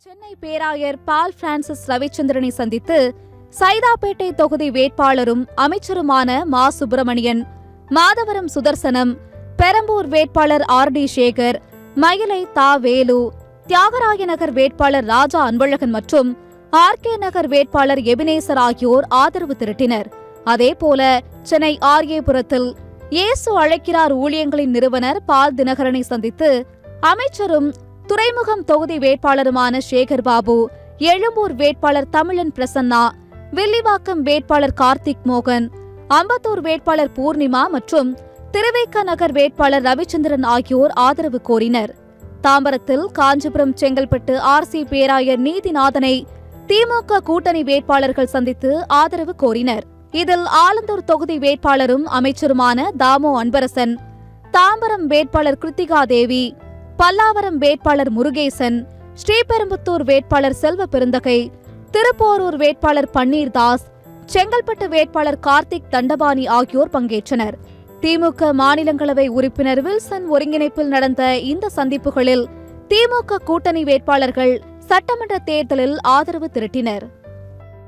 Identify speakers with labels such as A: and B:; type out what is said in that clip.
A: சென்னை பேராயர் பால் பிரான்சிஸ் ரவிச்சந்திரனை சந்தித்து சைதாப்பேட்டை தொகுதி வேட்பாளரும் அமைச்சருமான மா சுப்பிரமணியன், மாதவரம் சுதர்சனம், பெரம்பூர் வேட்பாளர் ஆர்.டி. சேகர், மயிலை தா. வேலு, தியாகராய நகர் வேட்பாளர் ராஜா அன்பழகன் மற்றும் ஆர்.கே. நகர் வேட்பாளர் எபினேசர் ஆகியோர் ஆதரவு திரட்டினர். அதேபோல சென்னை ஆர்ஏபுரத்தில் இயேசு அழைக்கிறார் ஊழியங்களின் நிறுவனர் பால் தினகரனை சந்தித்து அமைச்சரும் துறைமுகம் தொகுதி வேட்பாளருமான சேகர் பாபு, எழும்பூர் வேட்பாளர் தமிழன் பிரசன்னா, வில்லிவாக்கம் வேட்பாளர் கார்த்திக் மோகன், அம்பத்தூர் வேட்பாளர் பூர்ணிமா மற்றும் திருவேக்க நகர் வேட்பாளர் ரவிச்சந்திரன் ஆகியோர் ஆதரவு கோரினர். தாம்பரத்தில் காஞ்சிபுரம் செங்கல்பட்டு ஆர்.சி. பேராயர் நீதிநாதனை திமுக கூட்டணி வேட்பாளர்கள் சந்தித்து ஆதரவு கோரினர். இதில் ஆலந்தூர் தொகுதி வேட்பாளரும் அமைச்சருமான தாமோ அன்பரசன், தாம்பரம் வேட்பாளர் கிருத்திகா தேவி, பல்லாவரம் வேட்பாளர் முருகேசன், ஸ்ரீபெரும்புத்தூர் வேட்பாளர் செல்வ பெருந்தகை, திருப்போரூர் வேட்பாளர் பன்னீர்தாஸ், செங்கல்பட்டு வேட்பாளர் கார்த்திக் தண்டபாணி ஆகியோர் பங்கேற்றனர். திமுக மாநிலங்களவை உறுப்பினர் வில்சன் ஒருங்கிணைப்பில் நடந்த இந்த சந்திப்புகளில் திமுக கூட்டணி வேட்பாளர்கள் சட்டமன்ற தேர்தலில் ஆதரவு திரட்டினர்.